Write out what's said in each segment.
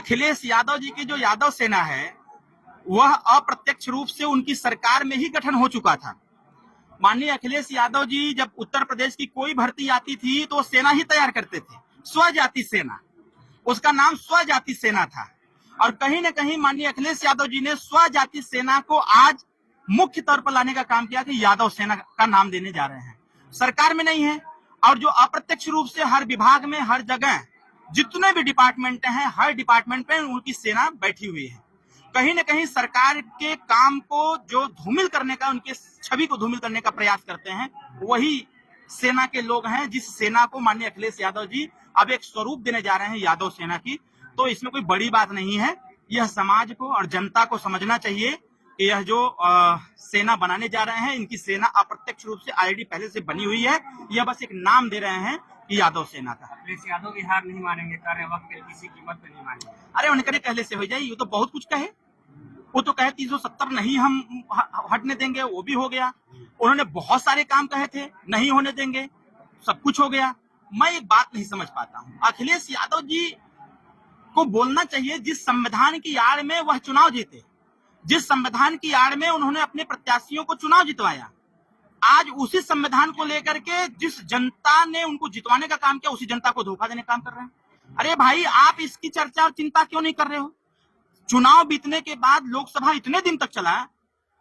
अखिलेश यादव जी की जो यादव सेना है वह अप्रत्यक्ष रूप से उनकी सरकार में ही गठन हो चुका था। माननीय अखिलेश यादव जी जब उत्तर प्रदेश की कोई भर्ती आती थी तो सेना ही तैयार करते थे, स्वजाति सेना, उसका नाम स्वजाति सेना था। और कहीं ना कहीं माननीय अखिलेश यादव जी ने स्वजाति सेना को आज मुख्य तौर पर लाने का काम किया कि यादव सेना का नाम देने जा रहे हैं। सरकार में नहीं है और जो अप्रत्यक्ष रूप से हर विभाग में, हर जगह जितने भी डिपार्टमेंट हैं, हर डिपार्टमेंट में उनकी सेना बैठी हुई है। कहीं ना कहीं सरकार के काम को जो धूमिल करने का, उनके छवि को धूमिल करने का प्रयास करते हैं, वही सेना के लोग हैं, जिस सेना को माननीय अखिलेश यादव जी अब एक स्वरूप देने जा रहे हैं यादव सेना की। तो इसमें कोई बड़ी बात नहीं है। यह समाज को और जनता को समझना चाहिए कि यह जो सेना बनाने जा रहे हैं, इनकी सेना अप्रत्यक्ष रूप से ऑलरेडी पहले से बनी हुई है। यह बस एक नाम दे रहे हैं कि यादव सेना का। अखिलेश यादव की हार नहीं मानेंगे, कार्य वक्त पे किसी कीमत पे नहीं मानेंगे। अरे उनके कहले से हो जाए, ये तो बहुत कुछ कहे। वो तो कहे 370 नहीं हम हटने देंगे, वो भी हो गया। उन्होंने बहुत सारे काम कहे थे, नहीं होने देंगे, सब कुछ हो गया। मैं एक बात नहीं समझ पाता हूँ, अखिलेश यादव जी को बोलना चाहिए जिस संविधान की आड़ में वह चुनाव जीते, जिस संविधान की आड़ में उन्होंने अपने प्रत्याशियों को चुनाव जितवाया, आज उसी संविधान को लेकर के जिस जनता ने उनको जितवाने का काम किया, उसी जनता को धोखा देने का काम कर रहे हैं। अरे भाई, आप इसकी चर्चा और चिंता क्यों नहीं कर रहे हो? चुनाव बीतने के बाद लोकसभा इतने दिन तक चला,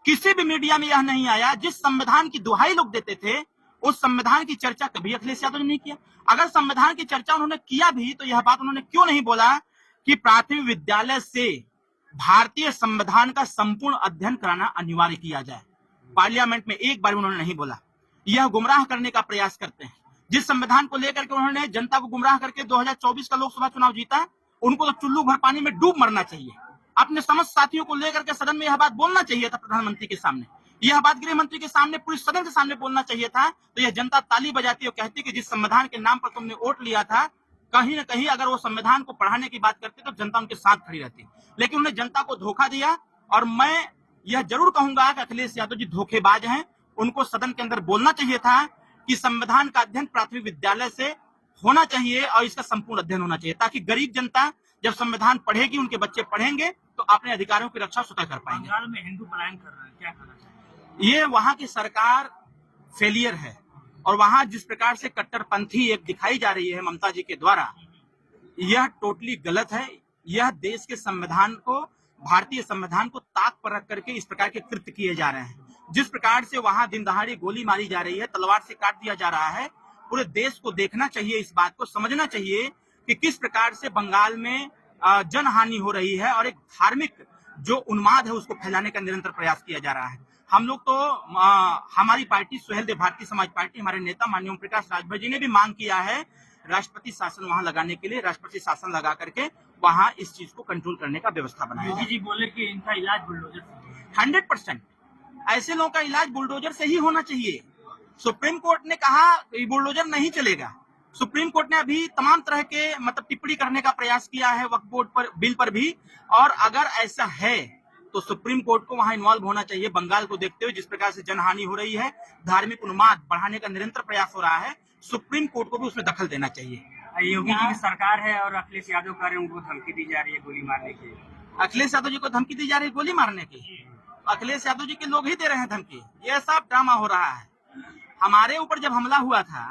किसी भी मीडिया में यह नहीं आया। जिस संविधान की दुहाई लोग देते थे, उस संविधान की चर्चा कभी अखिलेश यादव ने नहीं किया। अगर संविधान की चर्चा उन्होंने किया भी, तो यह बात उन्होंने क्यों नहीं बोला कि प्राथमिक विद्यालय से भारतीय संविधान का संपूर्ण अध्ययन कराना अनिवार्य किया जाए। पार्लियामेंट में एक बार उन्होंने नहीं बोला। यह गुमराह करने का प्रयास करते हैं। जिस संविधान को लेकर के उन्होंने जनता को गुमराह करके 2024 का लोकसभा चुनाव जीता, उनको तो चुल्लू भर पानी में डूब मरना चाहिए। अपने समस्त साथियों को लेकर के सदन में यह बात बोलना चाहिए था, प्रधानमंत्री के सामने यह बात, गृह मंत्री के सामने, पूरे सदन के सामने बोलना चाहिए था। तो यह जनता ताली बजाती और कहती कि जिस संविधान के नाम पर तुमने वोट लिया था, कहीं न कहीं अगर वो संविधान को पढ़ाने की बात करते तो जनता उनके साथ खड़ी रहती। लेकिन उन्होंने जनता को धोखा दिया। और मैं यह जरूर कहूंगा कि अखिलेश यादव जी धोखेबाज हैं। उनको सदन के अंदर बोलना चाहिए था कि संविधान का अध्ययन प्राथमिक विद्यालय से होना चाहिए और इसका संपूर्ण अध्ययन होना चाहिए, ताकि गरीब जनता जब संविधान पढ़ेगी, उनके बच्चे पढ़ेंगे तो अपने अधिकारों की रक्षा स्वतः कर पाएंगे। बंगाल में हिंदू पलायन कर रहे हैं, क्या कहना चाहिए? ये वहां की सरकार फेलियर है और वहां जिस प्रकार से कट्टरपंथी एक दिखाई जा रही है ममता जी के द्वारा, यह टोटली गलत है। यह देश के संविधान को, भारतीय संविधान को ताक पर रख करके इस प्रकार के कृत्य किए जा रहे हैं। जिस प्रकार से वहां दिन दहाड़े गोली मारी जा रही है, तलवार से काट दिया जा रहा है, पूरे देश को देखना चाहिए, इस बात को समझना चाहिए कि किस प्रकार से बंगाल में जनहानि हो रही है और एक धार्मिक जो उन्माद है उसको फैलाने का निरंतर प्रयास किया जा रहा है। हम लोग तो हमारी पार्टी सुहेल देव भारतीय समाज पार्टी, हमारे नेता माननीय ओम प्रकाश राजभर जी ने भी मांग किया है राष्ट्रपति शासन वहां लगाने के लिए। राष्ट्रपति शासन लगा करके वहां इस चीज को कंट्रोल करने का व्यवस्था बनाया। योगी जी बोले कि इनका इलाज बुलडोजर से 100% ऐसे लोगों का इलाज बुलडोजर से ही होना चाहिए। सुप्रीम कोर्ट ने कहा बुलडोजर नहीं चलेगा। सुप्रीम कोर्ट ने अभी तमाम तरह के टिप्पणी करने का प्रयास किया है वक्फ बोर्ड पर, बिल पर भी। और अगर ऐसा है तो सुप्रीम कोर्ट को वहां इन्वॉल्व होना चाहिए। बंगाल को देखते हुए जिस प्रकार से जनहानि हो रही है, धार्मिक उन्माद बढ़ाने का निरंतर प्रयास हो रहा है, सुप्रीम कोर्ट को भी उसमें दखल देना चाहिए। योगी जी की सरकार है और अखिलेश यादव कह रहे हैं उनको धमकी दी जा रही है गोली मारने की। अखिलेश यादव जी को धमकी दी जा रही है गोली मारने की? अखिलेश यादव जी के लोग ही दे रहे हैं धमकी। ये सब ड्रामा हो रहा है। हमारे ऊपर जब हमला हुआ था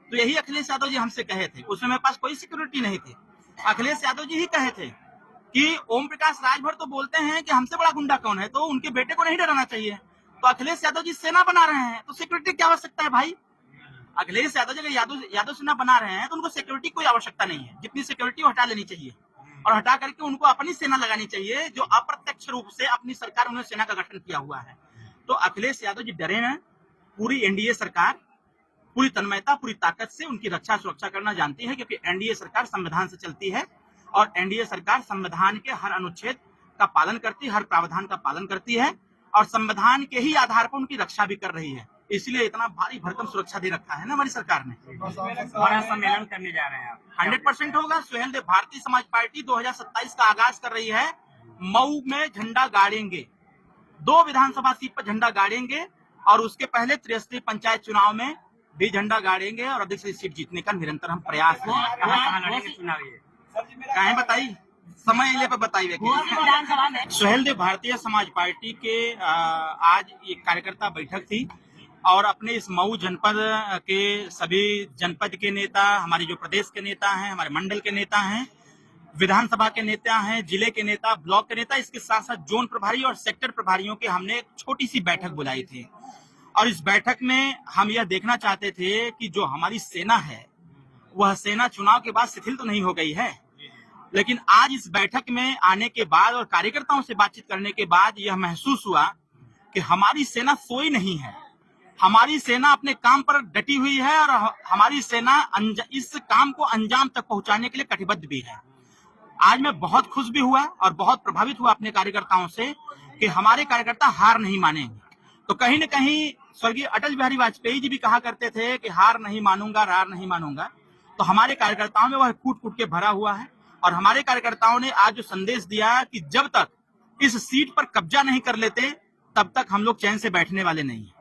तो यही अखिलेश यादव जी हमसे कहे थे, उसमें मेरे पास कोई सिक्योरिटी नहीं थी। अखिलेश यादव जी ही कहे थे कि ओम प्रकाश राजभर तो बोलते हैं कि हमसे बड़ा गुंडा कौन है, तो उनके बेटे को नहीं डराना चाहिए। तो अखिलेश यादव जी सेना बना रहे हैं तो सिक्योरिटी की आवश्यकता है भाई? अखिलेश यादव जी यादव सेना बना रहे हैं तो उनको सिक्योरिटी कोई आवश्यकता नहीं है। जितनी सिक्योरिटी हटा लेनी चाहिए और हटा करके उनको अपनी सेना लगानी चाहिए, जो अप्रत्यक्ष रूप से अपनी सरकार, उन्होंने सेना का गठन किया हुआ है। तो अखिलेश यादव जी डरे हैं। पूरी एनडीए सरकार पूरी तन्मयता, पूरी ताकत से उनकी रक्षा सुरक्षा करना जानती है, क्योंकि एनडीए सरकार संविधान से चलती है और एनडीए सरकार संविधान के हर अनुच्छेद का पालन करती है, हर प्रावधान का पालन करती है और संविधान के ही आधार पर उनकी रक्षा भी कर रही है। इसलिए इतना भारी भरकम सुरक्षा दे रखा है ना हमारी सरकार ने। बड़ा सम्मेलन करने जा रहे हैं आप? 100% होगा। सुहेल देव भारतीय समाज पार्टी 2027 का आगाज कर रही है। मऊ में झंडा गाड़ेंगे, 2 विधानसभा सीट पर झंडा गाड़ेंगे और उसके पहले त्रिस्तरीय पंचायत चुनाव में भी झंडा गाड़ेंगे और अधिक से सीट जीतने का निरंतर हम प्रयास कहाँ लड़ेंगे चुनाव? ये कहें बताइए? समय इले पे बताइए विधानसभा में सुहेलदेव भारतीय समाज पार्टी के आज एक कार्यकर्ता बैठक थी और अपने इस मऊ जनपद के सभी जनपद के नेता, हमारे जो प्रदेश के नेता हैं, हमारे मंडल के नेता हैं, विधानसभा के नेता हैं, जिले के नेता, ब्लॉक के नेता, इसके साथ साथ जोन प्रभारी और सेक्टर प्रभारियों के हमने एक छोटी सी बैठक बुलाई थी। और इस बैठक में हम यह देखना चाहते थे कि जो हमारी सेना है वह सेना चुनाव के बाद शिथिल तो नहीं हो गई है, लेकिन आज इस बैठक में आने के बाद और कार्यकर्ताओं से बातचीत करने के बाद यह महसूस हुआ कि हमारी सेना सोई नहीं है। हमारी सेना अपने काम पर डटी हुई है और हमारी सेना इस काम को अंजाम तक पहुंचाने के लिए कटिबद्ध भी है। आज मैं बहुत खुश भी हुआ और बहुत प्रभावित हुआ अपने कार्यकर्ताओं से कि हमारे कार्यकर्ता हार नहीं मानेंगे। तो कहीं न कहीं स्वर्गीय अटल बिहारी वाजपेयी जी भी कहा करते थे कि हार नहीं मानूंगा, रार नहीं मानूंगा। तो हमारे कार्यकर्ताओं में वह कूट कूट के भरा हुआ है और हमारे कार्यकर्ताओं ने आज जो संदेश दिया कि जब तक इस सीट पर कब्जा नहीं कर लेते तब तक हम लोग चैन से बैठने वाले नहीं हैं।